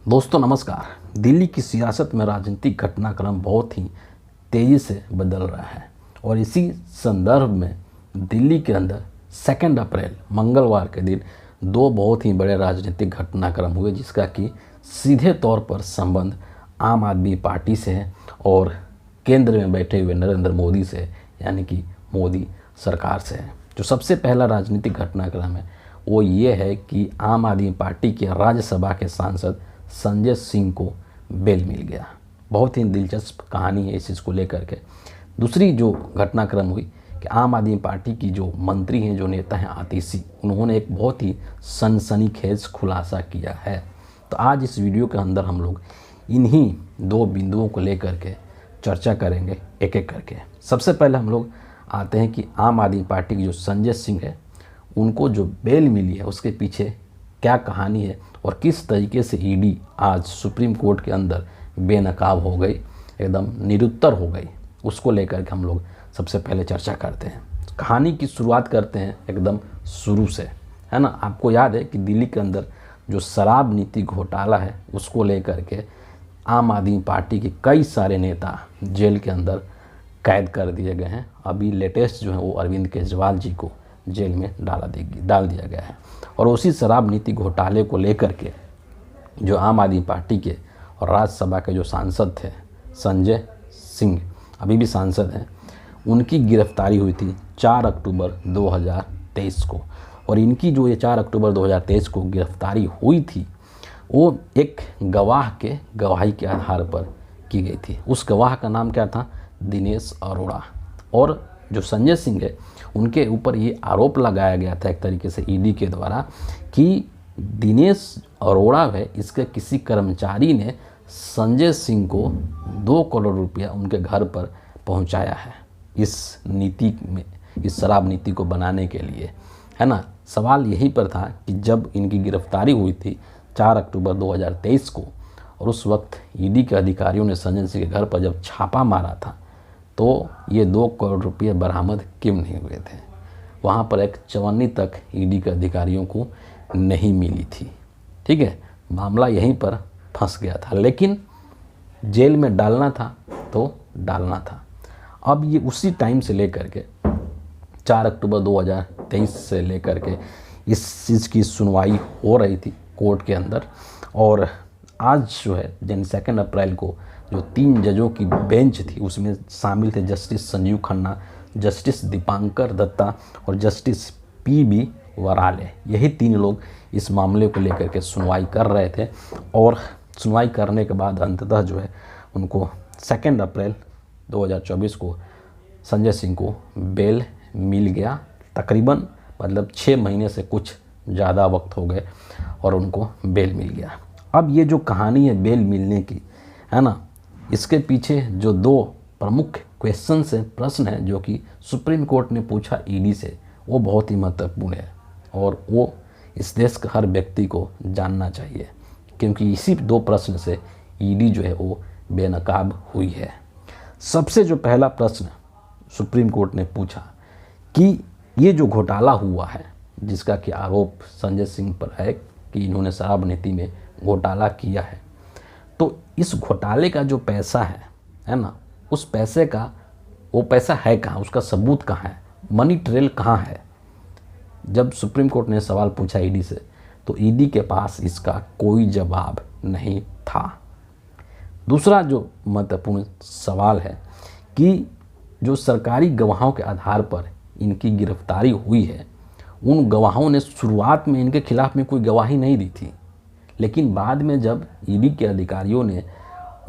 दोस्तों नमस्कार। दिल्ली की सियासत में राजनीतिक घटनाक्रम बहुत ही तेज़ी से बदल रहा है और इसी संदर्भ में दिल्ली के अंदर 2 अप्रैल मंगलवार के दिन दो बहुत ही बड़े राजनीतिक घटनाक्रम हुए, जिसका कि सीधे तौर पर संबंध आम आदमी पार्टी से है और केंद्र में बैठे हुए नरेंद्र मोदी से, यानी कि मोदी सरकार से है। जो सबसे पहला राजनीतिक घटनाक्रम है वो ये है कि आम आदमी पार्टी के राज्यसभा के सांसद संजय सिंह को बेल मिल गया। बहुत ही दिलचस्प कहानी है इस चीज़ को लेकर के। दूसरी जो घटनाक्रम हुई कि आम आदमी पार्टी की जो मंत्री हैं, जो नेता हैं आतिशी, उन्होंने एक बहुत ही सनसनीखेज खुलासा किया है। तो आज इस वीडियो के अंदर हम लोग इन्हीं दो बिंदुओं को लेकर के चर्चा करेंगे एक एक करके। सबसे पहले हम लोग आते हैं कि आम आदमी पार्टी की जो संजय सिंह है, उनको जो बेल मिली है उसके पीछे क्या कहानी है और किस तरीके से ईडी आज सुप्रीम कोर्ट के अंदर बेनकाब हो गई, एकदम निरुत्तर हो गई, उसको लेकर के हम लोग सबसे पहले चर्चा करते हैं। कहानी की शुरुआत करते हैं एकदम शुरू से, है ना। आपको याद है कि दिल्ली के अंदर जो शराब नीति घोटाला है उसको लेकर के आम आदमी पार्टी के कई सारे नेता जेल के अंदर कैद कर दिए गए हैं। अभी लेटेस्ट जो है वो अरविंद केजरीवाल जी को जेल में डाल दिया गया है। और उसी शराब नीति घोटाले को लेकर के जो आम आदमी पार्टी के और राज्यसभा के जो सांसद थे संजय सिंह, अभी भी सांसद हैं, उनकी गिरफ्तारी हुई थी 4 अक्टूबर 2023 को। और इनकी जो ये 4 अक्टूबर 2023 को गिरफ्तारी हुई थी वो एक गवाह के गवाही के आधार पर की गई थी। उस गवाह का नाम क्या था? दिनेश अरोड़ा। और जो संजय सिंह है उनके ऊपर ये आरोप लगाया गया था एक तरीके से ईडी के द्वारा कि दिनेश अरोड़ा है, इसके किसी कर्मचारी ने संजय सिंह को 2 करोड़ रुपया उनके घर पर पहुंचाया है इस नीति में, इस शराब नीति को बनाने के लिए, है ना। सवाल यहीं पर था कि जब इनकी गिरफ्तारी हुई थी 4 अक्टूबर 2023 को और उस वक्त ईडी के अधिकारियों ने संजय सिंह के घर पर जब छापा मारा था तो ये 2 करोड़ रुपये बरामद क्यों नहीं हुए थे? वहाँ पर एक चवन्नी तक ईडी के अधिकारियों को नहीं मिली थी। ठीक है, मामला यहीं पर फंस गया था, लेकिन जेल में डालना था तो डालना था। अब ये उसी टाइम से लेकर के 4 अक्टूबर 2023 से लेकर के इस चीज़ की सुनवाई हो रही थी कोर्ट के अंदर। और आज जो है यानी 2 अप्रैल को जो 3 जजों की बेंच थी उसमें शामिल थे जस्टिस संजीव खन्ना, जस्टिस दीपांकर दत्ता और जस्टिस पीबी वराले। यही 3 लोग इस मामले को लेकर के सुनवाई कर रहे थे और सुनवाई करने के बाद अंततः जो है उनको 2 अप्रैल 2024 को संजय सिंह को बेल मिल गया। तकरीबन 6 महीने से कुछ ज़्यादा वक्त हो गए और उनको बेल मिल गया। अब ये जो कहानी है बेल मिलने की, है ना, इसके पीछे जो 2 प्रमुख क्वेश्चन से प्रश्न है जो कि सुप्रीम कोर्ट ने पूछा ईडी से, वो बहुत ही महत्वपूर्ण है और वो इस देश के हर व्यक्ति को जानना चाहिए, क्योंकि इसी 2 प्रश्न से ईडी जो है वो बेनकाब हुई है। सबसे जो पहला प्रश्न सुप्रीम कोर्ट ने पूछा कि ये जो घोटाला हुआ है, जिसका कि आरोप संजय सिंह पर है कि इन्होंने शराब नीति में घोटाला किया है, तो इस घोटाले का जो पैसा है ना, उस पैसे का वो पैसा है कहाँ, उसका सबूत कहाँ है, मनी ट्रेल कहाँ है? जब सुप्रीम कोर्ट ने सवाल पूछा ईडी से तो ईडी के पास इसका कोई जवाब नहीं था। दूसरा जो महत्वपूर्ण सवाल है कि जो सरकारी गवाहों के आधार पर इनकी गिरफ्तारी हुई है, उन गवाहों ने शुरुआत में इनके खिलाफ में कोई गवाही नहीं दी थी, लेकिन बाद में जब ईडी के अधिकारियों ने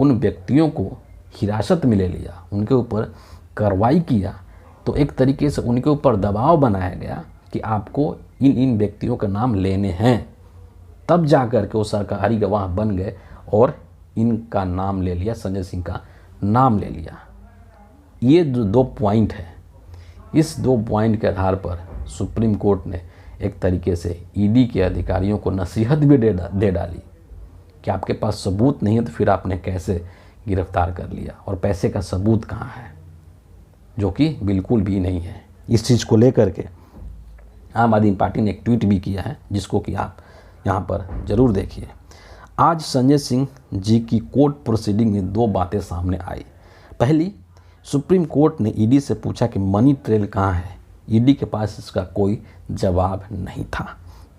उन व्यक्तियों को हिरासत में ले लिया, उनके ऊपर कार्रवाई किया, तो एक तरीके से उनके ऊपर दबाव बनाया गया कि आपको इन व्यक्तियों का नाम लेने हैं। तब जा कर के वो सरकारी गवाह बन गए और इनका नाम ले लिया, संजय सिंह का नाम ले लिया। ये जो 2 पॉइंट है, इस 2 पॉइंट के आधार पर सुप्रीम कोर्ट ने एक तरीके से ईडी के अधिकारियों को नसीहत भी दे डाली कि आपके पास सबूत नहीं है तो फिर आपने कैसे गिरफ्तार कर लिया और पैसे का सबूत कहाँ है, जो कि बिल्कुल भी नहीं है। इस चीज़ को लेकर के आम आदमी पार्टी ने एक ट्वीट भी किया है, जिसको कि आप यहाँ पर ज़रूर देखिए। आज संजय सिंह जी की कोर्ट प्रोसीडिंग में दो बातें सामने आई। पहली, सुप्रीम कोर्ट ने ईडी से पूछा कि मनी ट्रेल कहाँ है। ईडी के पास इसका कोई जवाब नहीं था।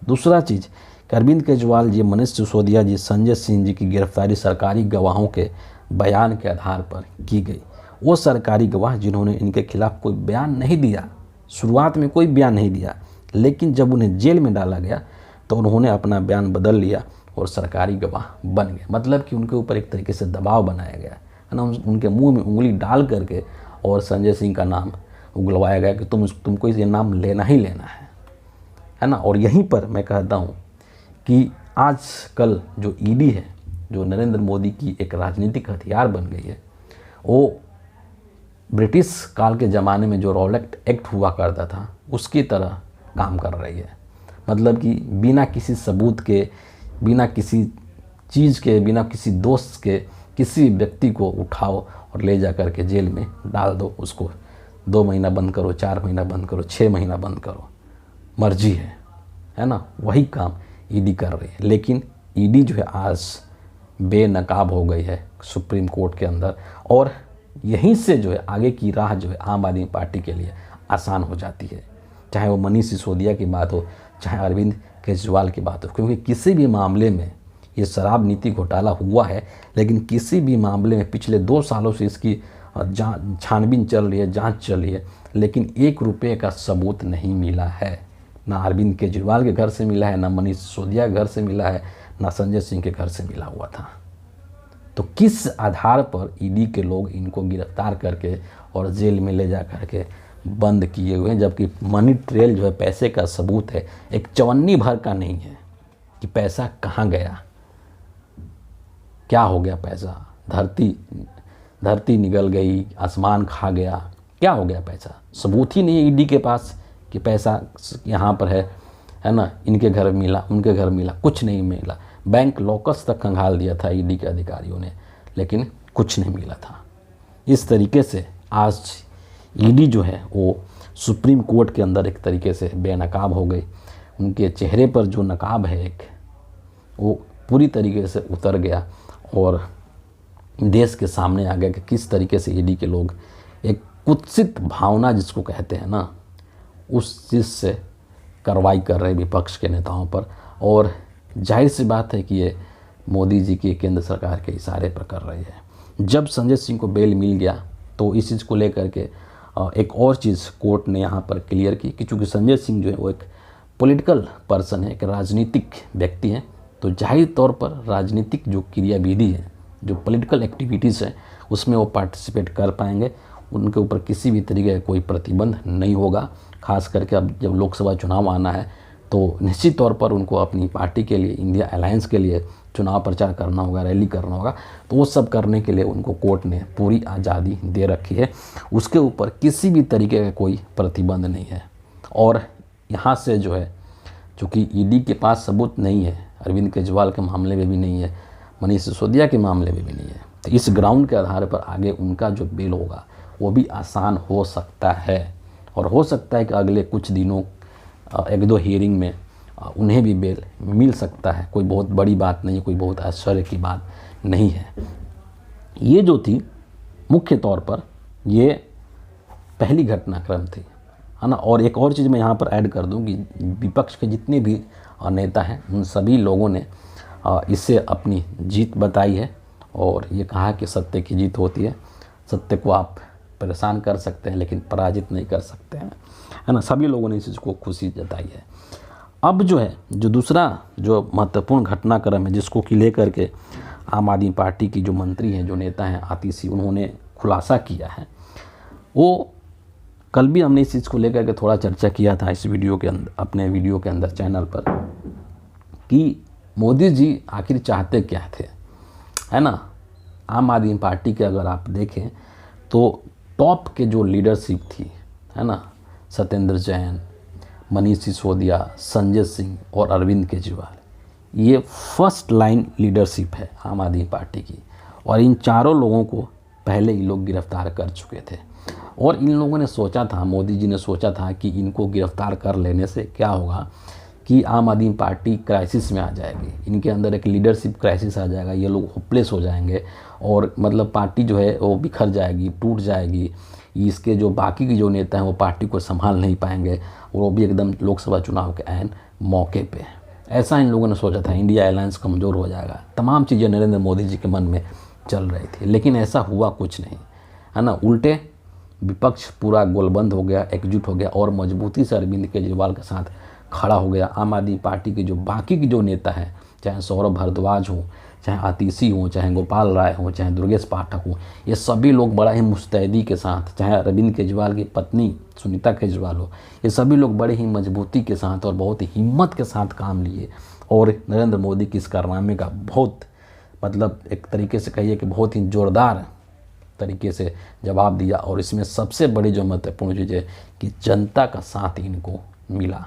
दूसरा चीज़, अरविंद केजरीवाल जी, मनीष सिसोदिया जी, संजय सिंह जी की गिरफ्तारी सरकारी गवाहों के बयान के आधार पर की गई। वो सरकारी गवाह जिन्होंने इनके खिलाफ कोई बयान नहीं दिया, शुरुआत में कोई बयान नहीं दिया, लेकिन जब उन्हें जेल में डाला गया तो उन्होंने अपना बयान बदल लिया और सरकारी गवाह बन गए। मतलब कि उनके ऊपर एक तरीके से दबाव बनाया गया है ना, उनके मुंह में उंगली डाल करके और संजय सिंह का नाम उगलवाया गया कि तुमको ये नाम लेना ही लेना है ना। और यहीं पर मैं कहता हूँ कि आजकल जो ईडी है, जो नरेंद्र मोदी की एक राजनीतिक हथियार बन गई है, वो ब्रिटिश काल के ज़माने में जो रॉलेट एक्ट हुआ करता था उसकी तरह काम कर रही है। मतलब कि बिना किसी सबूत के, बिना किसी चीज़ के, बिना किसी दोस्त के किसी व्यक्ति को उठाओ और ले जा कर के जेल में डाल दो। उसको 2 महीना बंद करो, 4 महीना बंद करो, 6 महीना बंद करो, मर्जी है ना। वही काम ईडी कर रही है। लेकिन ईडी जो है आज बेनकाब हो गई है सुप्रीम कोर्ट के अंदर, और यहीं से जो है आगे की राह जो है आम आदमी पार्टी के लिए आसान हो जाती है। चाहे वो मनीष सिसोदिया की बात हो, चाहे अरविंद केजरीवाल की बात हो, क्योंकि किसी भी मामले में ये शराब नीति घोटाला हुआ है, लेकिन किसी भी मामले में पिछले 2 सालों से इसकी छानबीन चल रही है, जांच चल रही है, लेकिन 1 रुपये का सबूत नहीं मिला है। ना अरविंद केजरीवाल के घर से मिला है, ना मनीष सिसोदिया के घर से मिला है, ना संजय सिंह के घर से मिला हुआ था। तो किस आधार पर ईडी के लोग इनको गिरफ्तार करके और जेल में ले जा करके बंद किए हुए हैं, जबकि मनी ट्रेल जो है, पैसे का सबूत है, एक चवन्नी भर का नहीं है कि पैसा कहाँ गया, क्या हो गया पैसा, धरती निगल गई, आसमान खा गया, क्या हो गया पैसा। सबूत ही नहीं है ईडी के पास कि पैसा यहाँ पर है ना, इनके घर मिला, उनके घर मिला, कुछ नहीं मिला। बैंक लॉकर्स तक खंगाल दिया था ईडी के अधिकारियों ने, लेकिन कुछ नहीं मिला था। इस तरीके से आज ईडी जो है वो सुप्रीम कोर्ट के अंदर एक तरीके से बेनकाब हो गई। उनके चेहरे पर जो नकाब है एक, वो पूरी तरीके से उतर गया और देश के सामने आ गया कि किस तरीके से ईडी के लोग एक कुत्सित भावना जिसको कहते हैं ना, उस चीज़ से कार्रवाई कर रहे विपक्ष के नेताओं पर। और जाहिर सी बात है कि ये मोदी जी की केंद्र सरकार के इशारे पर कर रही है। जब संजय सिंह को बेल मिल गया तो इस चीज़ को लेकर के एक और चीज़ कोर्ट ने यहाँ पर क्लियर की कि चूँकि संजय सिंह जो है वो एक पॉलिटिकल पर्सन है, एक राजनीतिक व्यक्ति है, तो जाहिर तौर पर राजनीतिक जो क्रियाविधि है, जो पॉलिटिकल एक्टिविटीज़ है, उसमें वो पार्टिसिपेट कर पाएंगे। उनके ऊपर किसी भी तरीके का कोई प्रतिबंध नहीं होगा। खास करके अब जब लोकसभा चुनाव आना है तो निश्चित तौर पर उनको अपनी पार्टी के लिए, इंडिया अलायंस के लिए चुनाव प्रचार करना होगा, रैली करना होगा। तो वो सब करने के लिए उनको कोर्ट ने पूरी आज़ादी दे रखी है। उसके ऊपर किसी भी तरीके का कोई प्रतिबंध नहीं है। और यहाँ से जो है, चूँकि ईडी के पास सबूत नहीं है, अरविंद केजरीवाल के मामले में भी नहीं है, मनीष सिसोदिया के मामले में भी नहीं है, तो इस ग्राउंड के आधार पर आगे उनका जो बेल होगा वो भी आसान हो सकता है। और हो सकता है कि अगले कुछ दिनों 1-2 हियरिंग में उन्हें भी बेल मिल सकता है। कोई बहुत बड़ी बात नहीं है, कोई बहुत आश्चर्य की बात नहीं है। ये जो थी मुख्य तौर पर ये पहली घटनाक्रम थी, है ना। और एक और चीज़ मैं यहाँ पर ऐड कर दूँ कि विपक्ष के जितने भी नेता हैं उन सभी लोगों ने इससे अपनी जीत बताई है और ये कहा कि सत्य की जीत होती है। सत्य को आप परेशान कर सकते हैं लेकिन पराजित नहीं कर सकते हैं, है ना। सभी लोगों ने इस चीज़ को खुशी जताई है। अब जो है, जो दूसरा जो महत्वपूर्ण घटनाक्रम है जिसको कि लेकर के आम आदमी पार्टी की जो मंत्री हैं, जो नेता हैं आतिशी, उन्होंने खुलासा किया है। वो कल भी हमने इस चीज़ को लेकर के थोड़ा चर्चा किया था इस वीडियो के अंदर, अपने वीडियो के अंदर चैनल पर, कि मोदी जी आखिर चाहते क्या थे, है ना। आम आदमी पार्टी के अगर आप देखें तो टॉप के जो लीडरशिप थी, है ना, सत्येंद्र जैन, मनीष सिसोदिया, संजय सिंह और अरविंद केजरीवाल, ये फर्स्ट लाइन लीडरशिप है आम आदमी पार्टी की। और इन चारों लोगों को पहले ही लोग गिरफ्तार कर चुके थे। और इन लोगों ने सोचा था, मोदी जी ने सोचा था कि इनको गिरफ्तार कर लेने से क्या होगा कि आम आदमी पार्टी क्राइसिस में आ जाएगी, इनके अंदर एक लीडरशिप क्राइसिस आ जाएगा, ये लोग होपलेस हो जाएंगे और मतलब पार्टी जो है वो बिखर जाएगी, टूट जाएगी। इसके जो बाकी के जो नेता हैं वो पार्टी को संभाल नहीं पाएंगे और वो भी एकदम लोकसभा चुनाव के ऐन मौके पे। ऐसा इन लोगों ने सोचा था, इंडिया अलायंस कमज़ोर हो जाएगा, तमाम चीज़ें नरेंद्र मोदी जी के मन में चल रही थी, लेकिन ऐसा हुआ कुछ नहीं, है ना। उल्टे विपक्ष पूरा गोलबंद हो गया, एकजुट हो गया और मजबूती से अरविंद केजरीवाल के साथ खड़ा हो गया। आम आदमी पार्टी के जो बाकी के जो नेता हैं, चाहे सौरभ भारद्वाज हो, चाहे आतिशी हो, चाहे गोपाल राय हो, चाहे दुर्गेश पाठक हो, ये सभी लोग बड़ा ही मुस्तैदी के साथ, चाहे अरविंद केजरीवाल की पत्नी सुनीता केजरीवाल हो, ये सभी लोग बड़े ही मजबूती के साथ और बहुत ही हिम्मत के साथ काम लिए और नरेंद्र मोदी की इस कारनामे का बहुत मतलब एक तरीके से कहिए कि बहुत ही ज़ोरदार तरीके से जवाब दिया। और इसमें सबसे बड़ी जो महत्वपूर्ण चीज़ है कि जनता का साथ इनको मिला।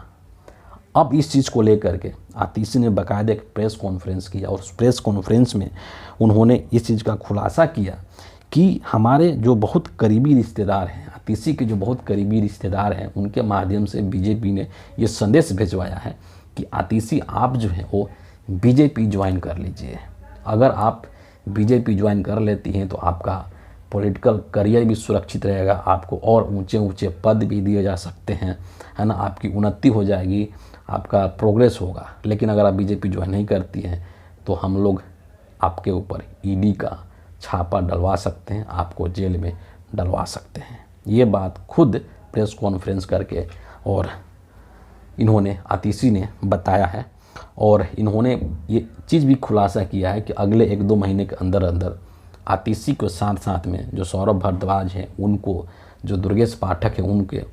अब इस चीज़ को लेकर के आतिशी ने बाकायदा एक प्रेस कॉन्फ्रेंस किया और उस प्रेस कॉन्फ्रेंस में उन्होंने इस चीज़ का खुलासा किया कि हमारे जो बहुत करीबी रिश्तेदार हैं, आतिशी के जो बहुत करीबी रिश्तेदार हैं, उनके माध्यम से बीजेपी ने ये संदेश भिजवाया है कि आतिशी आप जो हैं वो बीजेपी ज्वाइन कर लीजिए। अगर आप बीजेपी ज्वाइन कर लेती हैं तो आपका पॉलिटिकल करियर भी सुरक्षित रहेगा, आपको और ऊंचे ऊंचे पद भी दिए जा सकते हैं, है ना, आपकी उन्नति हो जाएगी, आपका प्रोग्रेस होगा। लेकिन अगर आप बीजेपी ज्वाइन नहीं करती हैं तो हम लोग आपके ऊपर ईडी का छापा डलवा सकते हैं, आपको जेल में डलवा सकते हैं। ये बात खुद प्रेस कॉन्फ्रेंस करके और इन्होंने आतिशी ने बताया है और इन्होंने ये चीज़ भी खुलासा किया है कि अगले 1-2 महीने के अंदर अंदर आतिशी के साथ साथ में जो सौरभ भारद्वाज हैं उनको, जो दुर्गेश पाठक हैं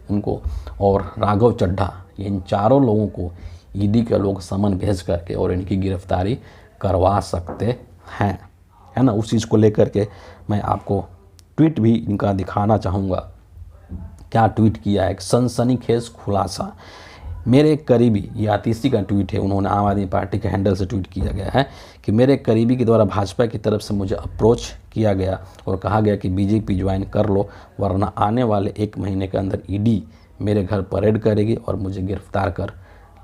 उनको और राघव चड्ढा, इन चारों लोगों को ईडी के लोग समन भेज करके और इनकी गिरफ्तारी करवा सकते हैं, है ना। उस चीज़ को लेकर के मैं आपको ट्वीट भी इनका दिखाना चाहूँगा। क्या ट्वीट किया है, एक सनसनीखेज खुलासा। मेरे एक करीबी, ये आतिशी का ट्वीट है, उन्होंने आम आदमी पार्टी के हैंडल से ट्वीट किया गया है कि मेरे करीबी के द्वारा भाजपा की तरफ से मुझे अप्रोच किया गया और कहा गया कि बीजेपी ज्वाइन कर लो वरना आने वाले 1 महीने के अंदर ईडी मेरे घर परेड करेगी और मुझे गिरफ्तार कर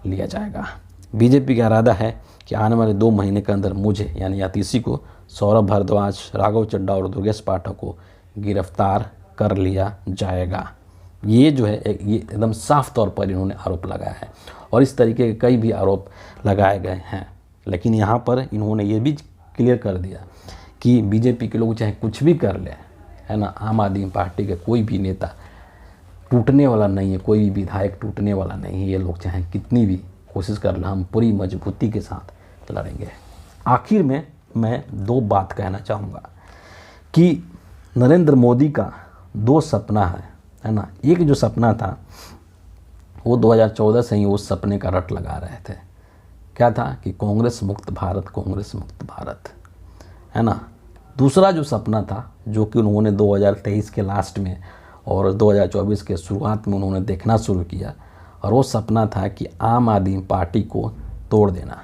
लिया जाएगा। बीजेपी का इरादा है कि आने वाले 2 महीने के अंदर मुझे यानी आतिशी को, सौरभ भारद्वाज, राघव चड्ढा और दुर्गेश पाठक को गिरफ्तार कर लिया जाएगा। ये जो है ये एकदम साफ तौर पर इन्होंने आरोप लगाया है और इस तरीके के कई भी आरोप लगाए गए हैं। लेकिन यहाँ पर इन्होंने ये भी क्लियर कर दिया कि बीजेपी के लोग चाहे कुछ भी कर ले, है ना, आम आदमी पार्टी के कोई भी नेता टूटने वाला नहीं है, कोई भी विधायक टूटने वाला नहीं है। ये लोग चाहे कितनी भी कोशिश कर ले, हम पूरी मजबूती के साथ लड़ेंगे। आखिर में मैं 2 बात कहना चाहूँगा कि नरेंद्र मोदी का 2 सपना है ना। एक जो सपना था वो 2014 से ही उस सपने का रट लगा रहे थे। क्या था कि कांग्रेस मुक्त भारत, कांग्रेस मुक्त भारत, है ना। दूसरा जो सपना था जो कि उन्होंने 2023 के लास्ट में और 2024 के शुरुआत में उन्होंने देखना शुरू किया और वो सपना था कि आम आदमी पार्टी को तोड़ देना।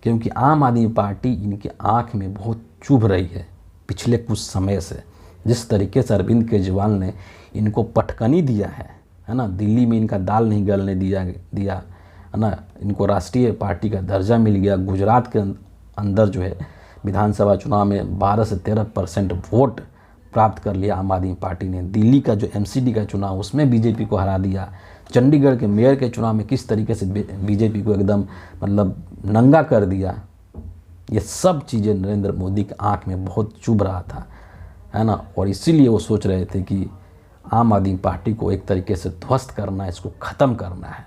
क्योंकि आम आदमी पार्टी इनकी आँख में बहुत चुभ रही है पिछले कुछ समय से। जिस तरीके से अरविंद केजरीवाल ने इनको पटकनी दिया है ना, दिल्ली में इनका दाल नहीं गलने दिया है ना, इनको राष्ट्रीय पार्टी का दर्जा मिल गया। गुजरात के अंदर जो है विधानसभा चुनाव में 12 से 13% वोट प्राप्त कर लिया आम आदमी पार्टी ने। दिल्ली का जो एमसीडी का चुनाव उसमें बीजेपी को हरा दिया। चंडीगढ़ के मेयर के चुनाव में किस तरीके से बीजेपी को एकदम मतलब नंगा कर दिया। ये सब चीज़ें नरेंद्र मोदी की आंख में बहुत चुभ रहा था, है ना। और इसीलिए वो सोच रहे थे कि आम आदमी पार्टी को एक तरीके से ध्वस्त करना है, इसको ख़त्म करना है।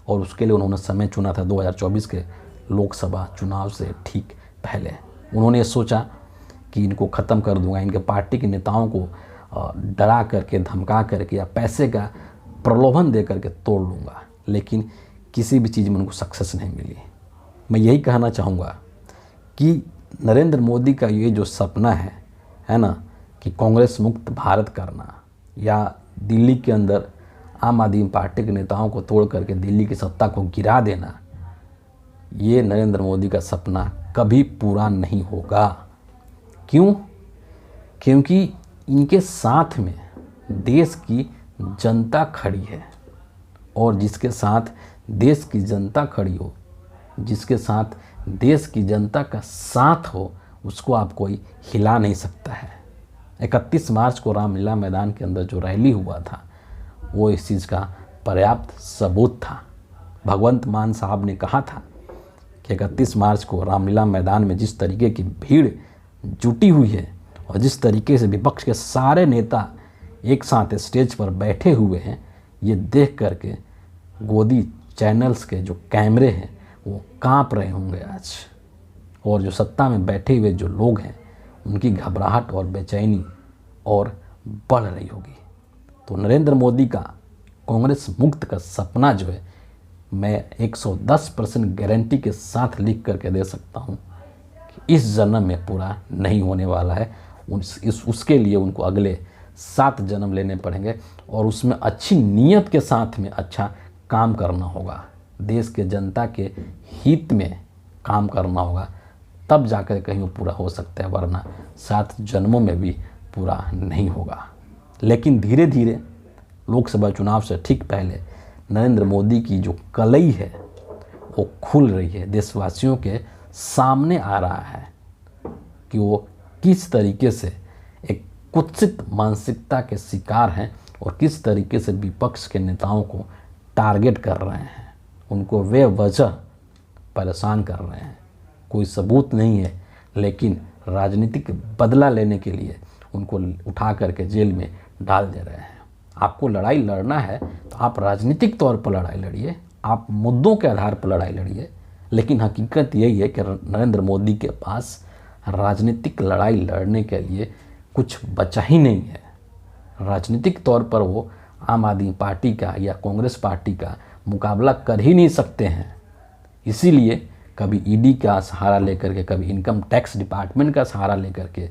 और उसके लिए उन्होंने समय चुना था 2024 के लोकसभा चुनाव से ठीक पहले। उन्होंने ये सोचा कि इनको ख़त्म कर दूंगा, इनके पार्टी के नेताओं को डरा करके, धमका करके या पैसे का प्रलोभन दे करके तोड़ लूँगा। लेकिन किसी भी चीज़ में उनको सक्सेस नहीं मिली। मैं यही कहना चाहूँगा कि नरेंद्र मोदी का ये जो सपना है ना, कि कांग्रेस मुक्त भारत करना या दिल्ली के अंदर आम आदमी पार्टी के नेताओं को तोड़ करके दिल्ली की सत्ता को गिरा देना, ये नरेंद्र मोदी का सपना कभी पूरा नहीं होगा। क्यों? क्योंकि इनके साथ में देश की जनता खड़ी है और जिसके साथ देश की जनता खड़ी हो, जिसके साथ देश की जनता का साथ हो, उसको आप कोई हिला नहीं सकता है। 31 मार्च को रामलीला मैदान के अंदर जो रैली हुआ था वो इस चीज़ का पर्याप्त सबूत था। भगवंत मान साहब ने कहा था कि 31 मार्च को रामलीला मैदान में जिस तरीके की भीड़ जुटी हुई है और जिस तरीके से विपक्ष के सारे नेता एक साथ स्टेज पर बैठे हुए हैं, ये देख करके गोदी चैनल्स के जो कैमरे हैं वो कांप रहे होंगे आज, और जो सत्ता में बैठे हुए जो लोग हैं उनकी घबराहट और बेचैनी और बढ़ रही होगी। तो नरेंद्र मोदी का कांग्रेस मुक्त का सपना जो है, मैं 110% गारंटी के साथ लिख करके दे सकता हूँ कि इस जन्म में पूरा नहीं होने वाला है। उसके लिए उनको अगले 7 जन्म लेने पड़ेंगे और उसमें अच्छी नीयत के साथ में अच्छा काम करना होगा, देश के जनता के हित में काम करना होगा, तब जाकर कहीं वो पूरा हो सकता है, वरना 7 जन्मों में भी पूरा नहीं होगा। लेकिन धीरे धीरे लोकसभा चुनाव से ठीक पहले नरेंद्र मोदी की जो कलई है वो खुल रही है, देशवासियों के सामने आ रहा है कि वो किस तरीके से एक कुत्सित मानसिकता के शिकार हैं और किस तरीके से विपक्ष के नेताओं को टारगेट कर रहे हैं, उनको बेवजह परेशान कर रहे हैं। कोई सबूत नहीं है, लेकिन राजनीतिक बदला लेने के लिए उनको उठा करके जेल में डाल दे रहे हैं। आपको लड़ाई लड़ना है तो आप राजनीतिक तौर पर लड़ाई लड़िए, आप मुद्दों के आधार पर लड़ाई लड़िए, लेकिन हकीकत यही है कि नरेंद्र मोदी के पास राजनीतिक लड़ाई लड़ने के लिए कुछ बचा ही नहीं है। राजनीतिक तौर पर वो आम आदमी पार्टी का या कांग्रेस पार्टी का मुकाबला कर ही नहीं सकते हैं। इसीलिए कभी ईडी का सहारा लेकर के, कभी इनकम टैक्स डिपार्टमेंट का सहारा लेकर के,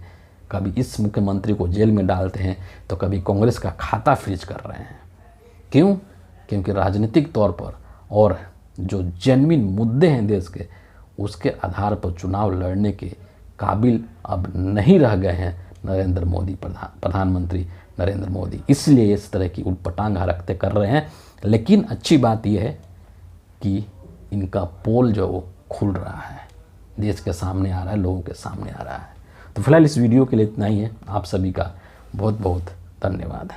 कभी इस मुख्यमंत्री को जेल में डालते हैं तो कभी कांग्रेस का खाता फ्रीज कर रहे हैं। क्यों? क्योंकि राजनीतिक तौर पर और जो जेन्युइन मुद्दे हैं देश के, उसके आधार पर चुनाव लड़ने के काबिल अब नहीं रह गए हैं नरेंद्र मोदी, प्रधानमंत्री नरेंद्र मोदी। इसलिए इस तरह की उटपटांग हरकतें कर रहे हैं। लेकिन अच्छी बात यह है कि इनका पोल जो वो खुल रहा है, देश के सामने आ रहा है, लोगों के सामने आ रहा है। तो फिलहाल इस वीडियो के लिए इतना ही है। आप सभी का बहुत बहुत धन्यवाद।